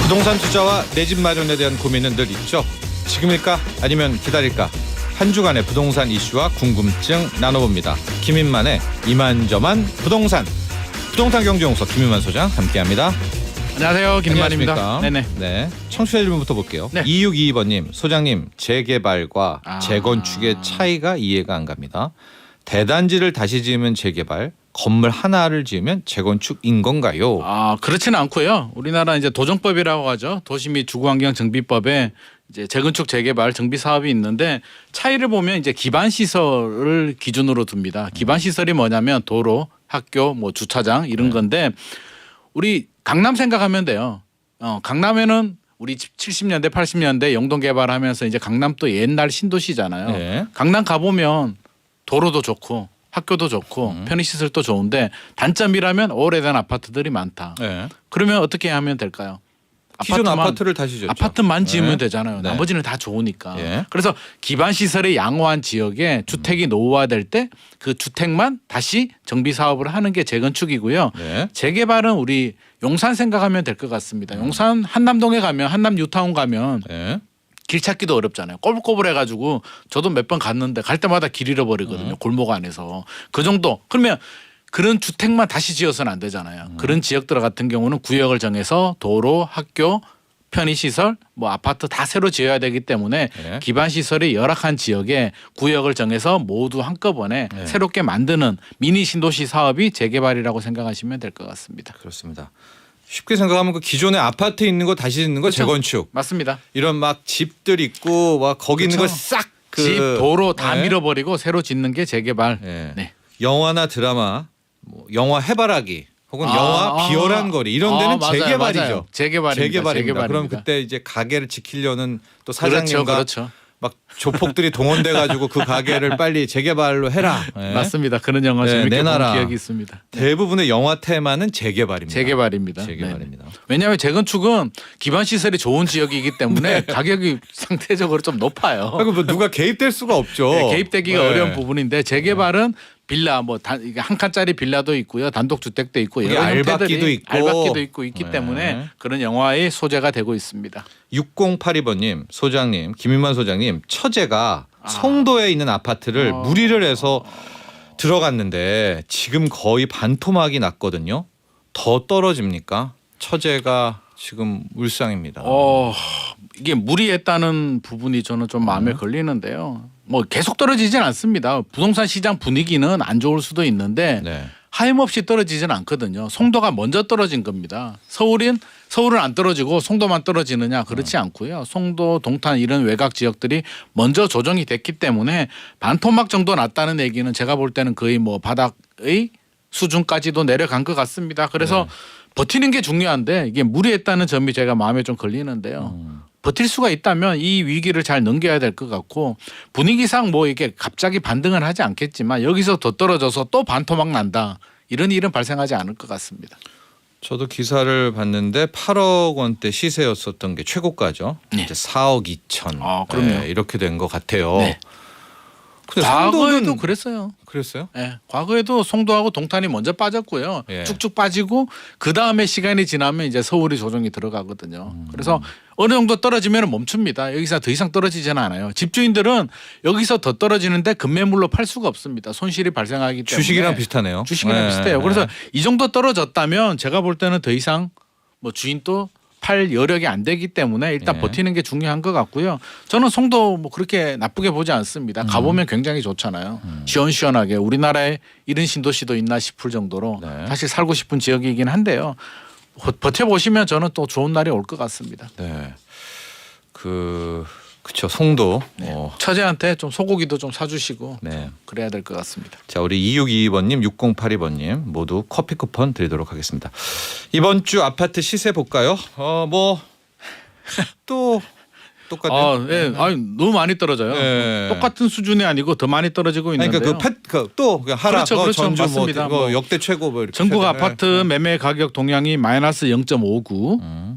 부동산 투자와 내 집 마련에 대한 고민은 늘 있죠. 지금일까 아니면 기다릴까? 한 주간의 부동산 이슈와 궁금증 나눠봅니다. 김인만의 이만저만 부동산 경제연구소 김인만 소장 함께합니다. 안녕하세요, 김인만입니다. 네네. 네, 청취자 질문부터 볼게요. 네. 2622번님, 소장님 재개발과 재건축의 차이가 이해가 안 갑니다. 대단지를 다시 지으면 재개발, 건물 하나를 지으면 재건축인 건가요? 그렇지는 않고요. 우리나라 이제 도정법이라고 하죠. 도시 및 주거환경 정비법에 이제 재건축 재개발 정비 사업이 있는데 차이를 보면 이제 기반 시설을 기준으로 둡니다. 기반 시설이 뭐냐면 도로, 학교, 뭐 주차장 이런 건데 우리 강남 생각하면 돼요. 강남에는 우리 70년대, 80년대 영동 개발하면서 이제 강남 또 옛날 신도시잖아요. 네. 강남 가보면 도로도 좋고 학교도 좋고 편의시설도 좋은데 단점이라면 오래된 아파트들이 많다. 네. 그러면 어떻게 하면 될까요? 기존 아파트를 다시 지었죠. 아파트만 지으면 네. 되잖아요. 네. 나머지는 다 좋으니까. 예. 그래서 기반 시설이 양호한 지역에 주택이 노후화될 때 그 주택만 다시 정비 사업을 하는 게 재건축이고요. 네. 재개발은 우리 용산 생각하면 될 것 같습니다. 용산 한남동에 가면 한남 뉴타운 가면 네. 길 찾기도 어렵잖아요. 꼬불꼬불해가지고 저도 몇 번 갔는데 갈 때마다 길 잃어버리거든요. 골목 안에서. 그 정도. 그러면 그런 주택만 다시 지어서는 안 되잖아요. 그런 지역들 같은 경우는 구역을 정해서 도로, 학교, 편의시설, 뭐 아파트 다 새로 지어야 되기 때문에 네. 기반 시설이 열악한 지역에 구역을 정해서 모두 한꺼번에 네. 새롭게 만드는 미니 신도시 사업이 재개발이라고 생각하시면 될 것 같습니다. 그렇습니다. 쉽게 생각하면 그 기존에 아파트 있는 거 다시 짓는 거 그렇죠. 재건축. 맞습니다. 이런 막 집들 있고 막 거기 있는 거 그렇죠. 싹 집, 도로 다 네. 밀어버리고 새로 짓는 게 재개발. 네. 네. 영화나 드라마, 뭐 영화 해바라기 혹은 영화 비열한 거리 이런 데는 맞아요, 재개발이죠. 맞아요. 재개발입니다. 그럼 그때 이제 가게를 지키려는 또 그렇죠, 사장님과 그렇죠. 막 조폭들이 동원돼 가지고 그 가게를 빨리 재개발로 해라. 네. 맞습니다. 그런 영화 네, 재밌게 본 내놔라. 기억이 있습니다. 대부분의 영화 테마는 재개발입니다. 재개발입니다. 재개발입니다. 네. 왜냐하면 재건축은 기반 시설이 좋은 지역이기 때문에 가격이 상대적으로 좀 높아요. 그리고 뭐 누가 개입될 수가 없죠. 네, 개입되기가 네. 어려운 부분인데 재개발은 빌라 뭐 한 칸짜리 빌라도 있고요, 단독 주택도 있고 여러 알박기도 형태들이 있고. 알박기도 있고 있기 네. 때문에 그런 영화의 소재가 되고 있습니다. 6082번님, 소장님, 김인만 소장님, 처제가 송도에 있는 아파트를 무리를 해서 들어갔는데 지금 거의 반토막이 났거든요. 더 떨어집니까? 처제가 지금 울상입니다. 이게 무리했다는 부분이 저는 좀 마음에 걸리는데요. 뭐 계속 떨어지진 않습니다. 부동산 시장 분위기는 안 좋을 수도 있는데 네. 하염없이 떨어지지는 않거든요. 송도가 먼저 떨어진 겁니다. 서울은 안 떨어지고 송도만 떨어지느냐 그렇지 않고요. 송도, 동탄 이런 외곽 지역들이 먼저 조정이 됐기 때문에 반토막 정도 났다는 얘기는 제가 볼 때는 거의 뭐 바닥의 수준까지도 내려간 것 같습니다. 그래서 버티는 게 중요한데 이게 무리했다는 점이 제가 마음에 좀 걸리는데요. 버틸 수가 있다면 이 위기를 잘 넘겨야 될 것 같고 분위기상 뭐 이게 갑자기 반등을 하지 않겠지만 여기서 더 떨어져서 또 반토막 난다. 이런 일은 발생하지 않을 것 같습니다. 저도 기사를 봤는데 8억 원대 시세였었던 게 최고가죠. 네. 이제 4억 2천. 그럼요. 네, 이렇게 된 것 같아요. 네. 근데 과거에도 송도는 그랬어요. 그랬어요? 네. 과거에도 송도하고 동탄이 먼저 빠졌고요. 예. 쭉쭉 빠지고 그 다음에 시간이 지나면 이제 서울이 조정이 들어가거든요. 그래서 어느 정도 떨어지면 멈춥니다. 여기서 더 이상 떨어지지는 않아요. 집주인들은 여기서 더 떨어지는데 급매물로 팔 수가 없습니다. 손실이 발생하기 때문에. 주식이랑 비슷하네요. 주식이랑 네, 비슷해요. 네. 그래서 이 정도 떨어졌다면 제가 볼 때는 더 이상 뭐 주인도 팔 여력이 안 되기 때문에 일단 예. 버티는 게 중요한 것 같고요. 저는 송도 뭐 그렇게 나쁘게 보지 않습니다. 가보면 굉장히 좋잖아요. 시원시원하게 우리나라에 이런 신도시도 있나 싶을 정도로 네. 사실 살고 싶은 지역이긴 한데요. 버텨보시면 저는 또 좋은 날이 올 것 같습니다. 네. 그쵸 송도. 처제한테 좀 소고기도 좀 사주시고 네. 그래야 될 것 같습니다. 자, 우리 2622번님, 6082번님 모두 커피 쿠폰 드리도록 하겠습니다. 이번 주 아파트 시세 볼까요? 또 똑같아요. 네. 아니, 너무 많이 떨어져요. 네. 똑같은 수준이 아니고 더 많이 떨어지고 있는데요. 그러니까 또 하락, 그렇죠, 그렇죠. 전주 맞습니다. 뭐 뭐 역대 최고 뭐 이렇게 전국 하잖아요. 아파트 매매 가격 동향이 마이너스 0.59,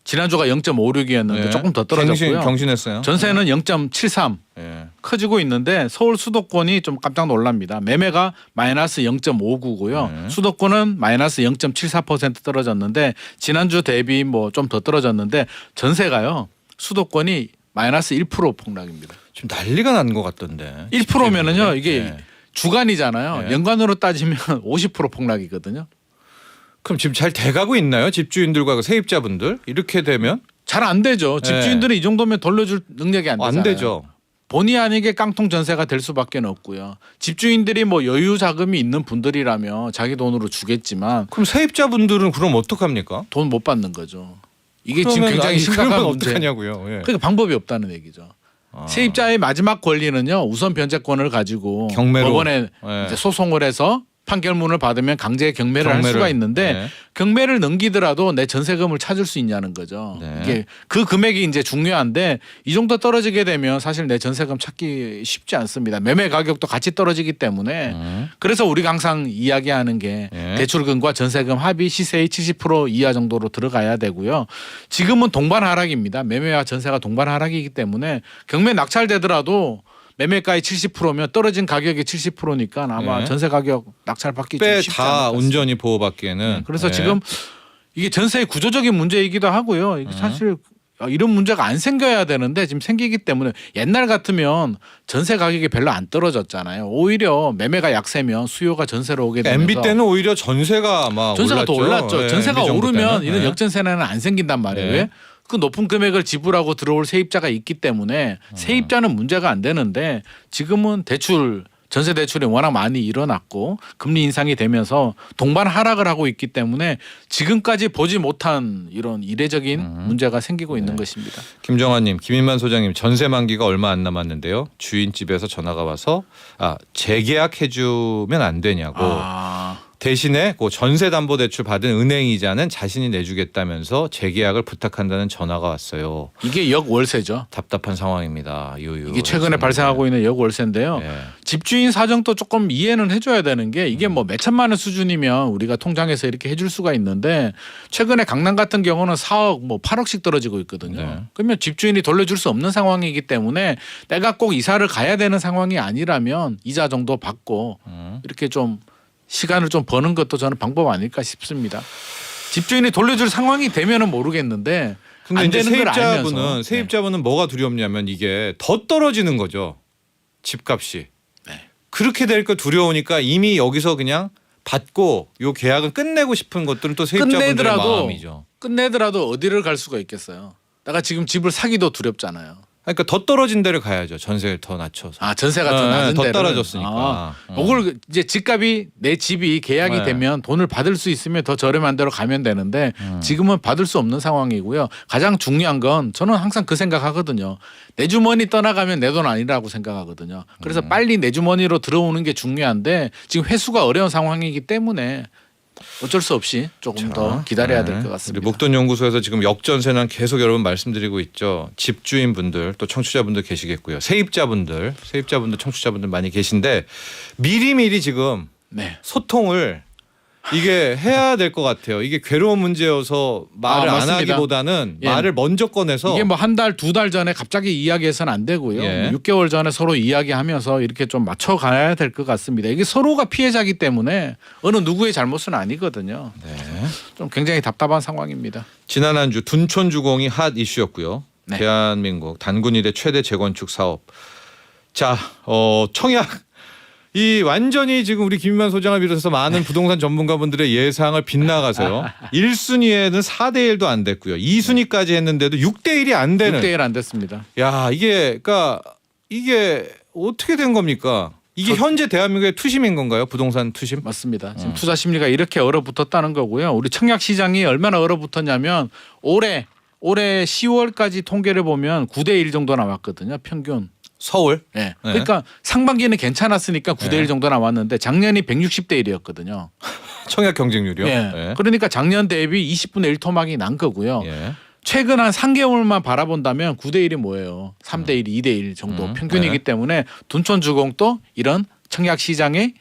지난주가 0.56이었는데 예. 조금 더 떨어졌고요. 경신했어요. 전세는 0.73 예. 커지고 있는데 서울 수도권이 좀 깜짝 놀랍니다. 매매가 마이너스 0.59고요. 수도권은 마이너스 0.74% 떨어졌는데 지난주 대비 뭐 좀 더 떨어졌는데 전세가요. 수도권이 마이너스 1% 폭락입니다. 지금 난리가 난 것 같던데. 1%면은요 이게 예. 주간이잖아요. 예. 연간으로 따지면 50% 폭락이거든요. 그럼 지금 잘 돼가고 있나요? 집주인들과 그 세입자분들 이렇게 되면 잘 안 되죠. 집주인들은 이 정도면 돌려줄 능력이 안 되잖아요. 안 되죠. 본의 아니게 깡통 전세가 될 수밖에 없고요. 집주인들이 뭐 여유 자금이 있는 분들이라면 자기 돈으로 주겠지만 그럼 세입자분들은 그럼 어떡합니까? 돈 못 받는 거죠. 이게 지금 그러면 굉장히 아니, 심각한 그러면 문제. 어떡하냐고요. 예. 그러니까 방법이 없다는 얘기죠. 세입자의 마지막 권리는요. 우선 변제권을 가지고 경매로. 법원에 예. 이제 소송을 해서 판결문을 받으면 강제 경매를 할 수가 있는데 네. 경매를 넘기더라도 내 전세금을 찾을 수 있냐는 거죠. 네. 이게 그 금액이 이제 중요한데 이 정도 떨어지게 되면 사실 내 전세금 찾기 쉽지 않습니다. 매매 가격도 같이 떨어지기 때문에 그래서 우리가 항상 이야기하는 게 네. 대출금과 전세금 합이 시세의 70% 이하 정도로 들어가야 되고요. 지금은 동반 하락입니다. 매매와 전세가 동반 하락이기 때문에 경매 낙찰되더라도 매매가의 70%면 떨어진 가격이 70%니까 아마 네. 전세 가격 낙찰받기 좀 빼 쉽지 다 않을까 싶습니다. 온전히 보호받기에는. 그래서 예. 지금 이게 전세의 구조적인 문제이기도 하고요. 이게 사실 이런 문제가 안 생겨야 되는데 지금 생기기 때문에 옛날 같으면 전세 가격이 별로 안 떨어졌잖아요. 오히려 매매가 약세면 수요가 전세로 오게 되면서 MB 때는 오히려 전세가 막 전세가 더 올랐죠. 예, 전세가 MB 정부 오르면 때는. 이런 예. 역전세는 안 생긴단 말이에요. 네. 왜? 그 높은 금액을 지불하고 들어올 세입자가 있기 때문에 세입자는 문제가 안 되는데 지금은 대출 전세 대출이 워낙 많이 일어났고 금리 인상이 되면서 동반 하락을 하고 있기 때문에 지금까지 보지 못한 이런 이례적인 문제가 생기고 있는 것입니다. 김정환님, 김인만 소장님 전세 만기가 얼마 안 남았는데요. 주인 집에서 전화가 와서 재계약해주면 안 되냐고. 대신에 그 전세담보대출 받은 은행 이자는 자신이 내주겠다면서 재계약을 부탁한다는 전화가 왔어요. 이게 역월세죠. 답답한 상황입니다. 유유. 이게 최근에 발생하고 있는 역월세인데요. 예. 집주인 사정도 조금 이해는 해줘야 되는 게 이게 뭐 몇천만 원 수준이면 우리가 통장에서 이렇게 해줄 수가 있는데 최근에 강남 같은 경우는 4억 뭐 8억씩 떨어지고 있거든요. 네. 그러면 집주인이 돌려줄 수 없는 상황이기 때문에 내가 꼭 이사를 가야 되는 상황이 아니라면 이자 정도 받고 이렇게 좀 시간을 좀 버는 것도 저는 방법 아닐까 싶습니다. 집주인이 돌려줄 상황이 되면은 모르겠는데 근데 안 이제 되는 걸 알면서 세입자분은 뭐가 두렵냐면 이게 더 떨어지는 거죠. 집값이. 네. 그렇게 될 거 두려우니까 이미 여기서 그냥 받고 요 계약을 끝내고 싶은 것들은 또 세입자분들의 마음이죠. 끝내더라도 어디를 갈 수가 있겠어요. 내가 지금 집을 사기도 두렵잖아요. 그러니까 더 떨어진 데를 가야죠. 전세를 더 낮춰서. 전세 같은 낮은 더 데를. 떨어졌으니까. 이걸 이제 집값이 내 집이 계약이 네. 되면 돈을 받을 수 있으면 더 저렴한 데로 가면 되는데 지금은 받을 수 없는 상황이고요. 가장 중요한 건 저는 항상 그 생각하거든요. 내 주머니 떠나가면 내 돈 아니라고 생각하거든요. 그래서 빨리 내 주머니로 들어오는 게 중요한데 지금 회수가 어려운 상황이기 때문에 어쩔 수 없이 조금 더 기다려야 될 것 같습니다. 우리 목돈연구소에서 지금 역전세는 계속 여러분 말씀드리고 있죠. 집주인분들 또 청취자분들 계시겠고요. 세입자분들 청취자분들 많이 계신데 미리미리 지금 네. 소통을 이게 해야 될 것 같아요. 이게 괴로운 문제여서 말을 안 맞습니다. 하기보다는 예. 말을 먼저 꺼내서 이게 뭐 한 달, 두 달 전에 갑자기 이야기해서는 안 되고요. 예. 6개월 전에 서로 이야기하면서 이렇게 좀 맞춰가야 될 것 같습니다. 이게 서로가 피해자이기 때문에 어느 누구의 잘못은 아니거든요. 네. 좀 굉장히 답답한 상황입니다. 지난 한 주 둔촌 주공이 핫 이슈였고요. 네. 대한민국 단군 이래 최대 재건축 사업. 자, 청약. 이 완전히 지금 우리 김인만 소장을 비롯해서 많은 부동산 전문가분들의 예상을 빗나가서요. 1순위에는 4대 1도 안 됐고요. 2순위까지 했는데도 6대 1이 안 되는. 6대 1 안 됐습니다. 야, 이게 어떻게 된 겁니까? 이게 현재 대한민국의 투심인 건가요? 부동산 투심? 맞습니다. 지금 투자 심리가 이렇게 얼어붙었다는 거고요. 우리 청약 시장이 얼마나 얼어붙었냐면 올해 10월까지 통계를 보면 9대 1 정도 나왔거든요. 평균. 서울? 네. 그러니까 상반기는 괜찮았으니까 9대 1 정도 나왔는데 작년이 160대 1이었거든요. 청약 경쟁률이요? 네. 네. 그러니까 작년 대비 20분의 1 토막이 난 거고요. 예. 최근 한 3개월만 바라본다면 9대 1이 뭐예요? 3대 1, 2대 1 정도 평균이기 네. 때문에 둔촌주공도 이런 청약 시장의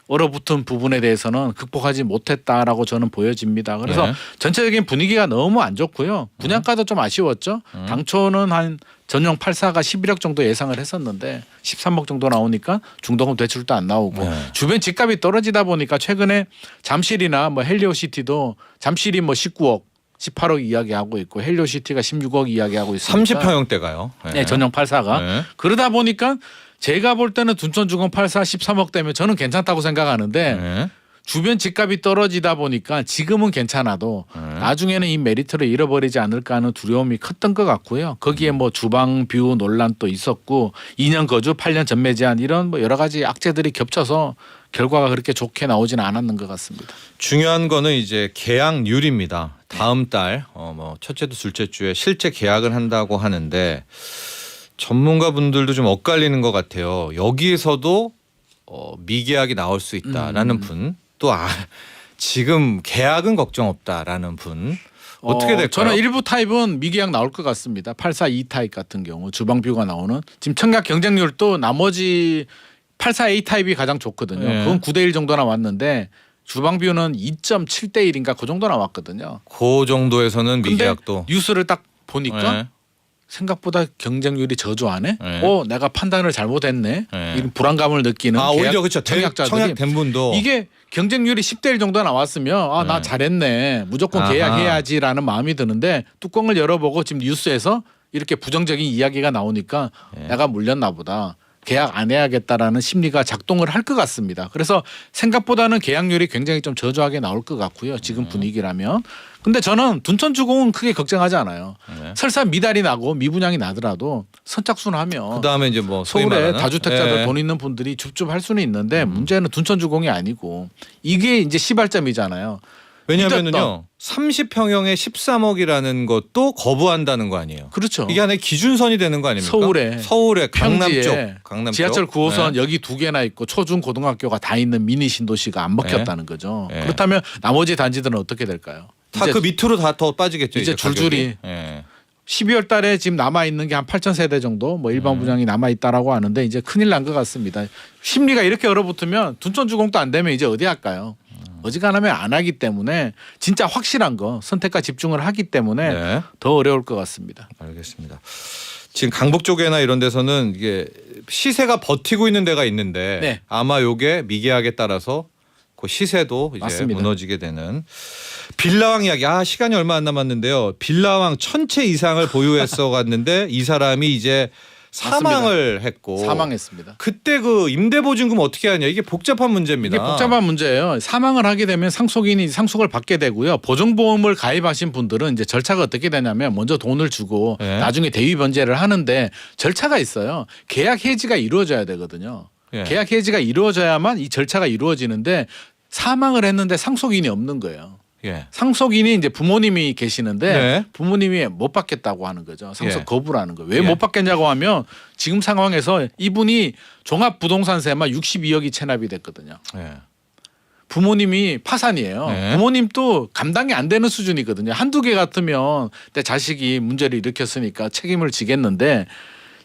얼어붙은 부분에 대해서는 극복하지 못했다라고 저는 보여집니다. 그래서 네. 전체적인 분위기가 너무 안 좋고요. 분양가도 좀 아쉬웠죠. 당초는 한 전용 84가 11억 정도 예상을 했었는데 13억 정도 나오니까 중도금 대출도 안 나오고 네. 주변 집값이 떨어지다 보니까 최근에 잠실이나 뭐 헬리오시티도 잠실이 뭐 19억 18억 이야기하고 있고 헬리오시티가 16억 이야기하고 있습니다. 30평형대가요. 네, 전용 84가. 네. 그러다 보니까 제가 볼 때는 둔촌주공 84 13억 대면 저는 괜찮다고 생각하는데 네. 주변 집값이 떨어지다 보니까 지금은 괜찮아도 나중에는 이 메리트를 잃어버리지 않을까 하는 두려움이 컸던 것 같고요. 거기에 뭐 주방 뷰 논란 또 있었고 2년 거주 8년 전매 제한 이런 뭐 여러 가지 악재들이 겹쳐서 결과가 그렇게 좋게 나오지는 않았는 것 같습니다. 중요한 거는 이제 계약률입니다. 다음 달 뭐 첫째 주 둘째 주에 실제 계약을 한다고 하는데 전문가분들도 좀 엇갈리는 것 같아요. 여기에서도 미계약이 나올 수 있다라는 분, 또 지금 계약은 걱정 없다라는 분 어떻게 될까요? 저는 일부 타입은 미계약 나올 것 같습니다. 84E 타입 같은 경우 주방 뷰가 나오는 지금 청약 경쟁률도 나머지 84A 타입이 가장 좋거든요. 네. 그건 9대1 정도 나왔는데 주방 뷰는 2.7대 1인가 그 정도 나왔거든요. 그 정도에서는 근데 미계약도 뉴스를 딱 보니까 네. 생각보다 경쟁률이 저조하네. 네. 내가 판단을 잘못했네. 네. 이런 불안감을 느끼는 오히려 그렇죠. 청약자들이 청약된 분도 이게 경쟁률이 10대 1 정도 나왔으면 나 네. 잘했네. 무조건 아하. 계약해야지라는 마음이 드는데 뚜껑을 열어보고 지금 뉴스에서 이렇게 부정적인 이야기가 나오니까 네. 내가 물렸나 보다. 계약 안 해야겠다라는 심리가 작동을 할 것 같습니다. 그래서 생각보다는 계약률이 굉장히 좀 저조하게 나올 것 같고요. 지금 분위기라면. 근데 저는 둔촌주공은 크게 걱정하지 않아요. 네. 설사 미달이 나고 미분양이 나더라도 선착순하면 그다음에 이제 뭐 소위 서울에 말하는 다주택자들 예. 돈 있는 분들이 줍줍할 수는 있는데 문제는 둔촌주공이 아니고 이게 이제 시발점이잖아요. 왜냐하면요 30평형에 13억이라는 것도 거부한다는 거 아니에요. 그렇죠. 이게 하나의 기준선이 되는 거 아닙니까? 서울에 강남 쪽, 평지에 강남 쪽. 지하철 9호선 네. 여기 2개나 있고 초중 고등학교가 다 있는 미니 신도시가 안 먹혔다는 거죠. 네. 그렇다면 나머지 단지들은 어떻게 될까요? 다 그 밑으로 다 더 빠지겠죠. 이제 줄줄이. 가격이. 예. 12월 달에 지금 남아 있는 게 한 8천 세대 정도 뭐 일반 분양이 남아 있다라고 하는데 이제 큰일 난 것 같습니다. 심리가 이렇게 얼어붙으면 둔촌주공도 안 되면 이제 어디 할까요? 어지간하면 안 하기 때문에 진짜 확실한 거 선택과 집중을 하기 때문에 네. 더 어려울 것 같습니다. 알겠습니다. 지금 강북 쪽이나 이런 데서는 이게 시세가 버티고 있는 데가 있는데 네. 아마 요게 미계약에 따라서 그 시세도 이제 맞습니다. 무너지게 되는 빌라왕 이야기. 시간이 얼마 안 남았는데요. 빌라왕 1000채 이상을 보유했어 갔는데 이 사람이 이제 사망을 했고 사망했습니다. 그때 그 임대보증금 어떻게 하냐 이게 복잡한 문제입니다. 이게 복잡한 문제예요. 사망을 하게 되면 상속인이 상속을 받게 되고요. 보증보험을 가입하신 분들은 이제 절차가 어떻게 되냐면 먼저 돈을 주고 네. 나중에 대위 변제를 하는데 절차가 있어요. 계약 해지가 이루어져야 되거든요. 예. 계약 해지가 이루어져야만 이 절차가 이루어지는데 사망을 했는데 상속인이 없는 거예요. 예. 상속인이 이제 부모님이 계시는데 네. 부모님이 못 받겠다고 하는 거죠. 상속 예. 거부를 하는 거예요. 왜 예. 못 받겠냐고 하면 지금 상황에서 이분이 종합부동산세만 62억이 체납이 됐거든요. 예. 부모님이 파산이에요. 네. 부모님도 감당이 안 되는 수준이거든요. 한두 개 같으면 내 자식이 문제를 일으켰으니까 책임을 지겠는데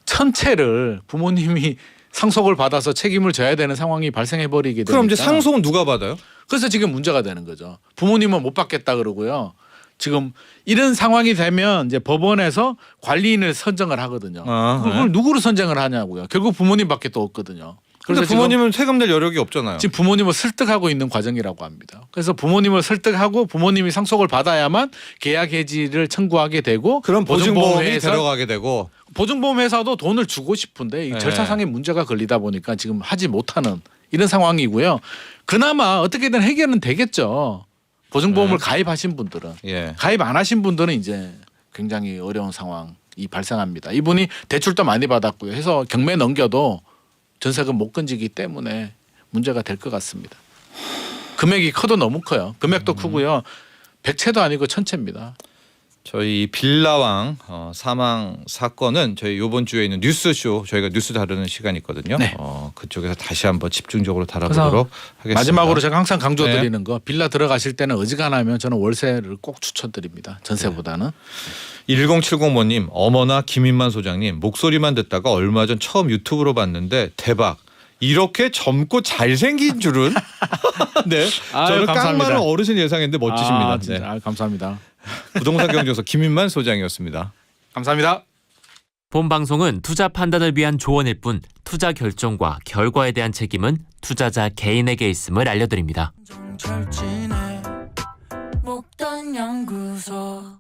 1000채를 부모님이 상속을 받아서 책임을 져야 되는 상황이 발생해 버리게 되니까 그럼 이제 상속은 누가 받아요? 그래서 지금 문제가 되는 거죠. 부모님은 못 받겠다 그러고요. 지금 이런 상황이 되면 이제 법원에서 관리인을 선정을 하거든요. 그걸 누구로 선정을 하냐고요. 결국 부모님밖에 또 없거든요. 그런데 그래서 부모님은 세금 낼 여력이 없잖아요. 지금 부모님을 설득하고 있는 과정이라고 합니다. 그래서 부모님을 설득하고 부모님이 상속을 받아야만 계약 해지를 청구하게 되고 그럼 보증보험이 보증보험회사- 들어가게 되고 보증보험회사도 돈을 주고 싶은데 이 네. 절차상의 문제가 걸리다 보니까 지금 하지 못하는 이런 상황이고요. 그나마 어떻게든 해결은 되겠죠. 보증보험을 가입하신 분들은. 예. 가입 안 하신 분들은 이제 굉장히 어려운 상황이 발생합니다. 이분이 대출도 많이 받았고요. 해서 경매 넘겨도 전세금 못 건지기 때문에 문제가 될 것 같습니다. 금액이 커도 너무 커요. 금액도 크고요. 100채도 아니고 1000채입니다. 저희 빌라왕 사망 사건은 저희 이번 주에 있는 뉴스쇼 저희가 뉴스 다루는 시간이 있거든요. 네. 그쪽에서 다시 한번 집중적으로 다뤄보도록 하겠습니다. 마지막으로 제가 항상 강조드리는 거 빌라 들어가실 때는 어지간하면 저는 월세를 꼭 추천드립니다. 전세보다는. 1070번님 어머나 김인만 소장님 목소리만 듣다가 얼마 전 처음 유튜브로 봤는데 대박 이렇게 젊고 잘생긴 줄은. 네. 아유, 저는 깡 감사합니다. 많은 어르신 예상했는데 멋지십니다. 아, 진짜. 네. 아, 감사합니다. 부동산 경제소 김인만 소장이었습니다. 감사합니다. 본 방송은 투자 판단을 위한 조언일 뿐 투자 결정과 결과에 대한 책임은 투자자 개인에게 있음을 알려드립니다. 목돈 연구소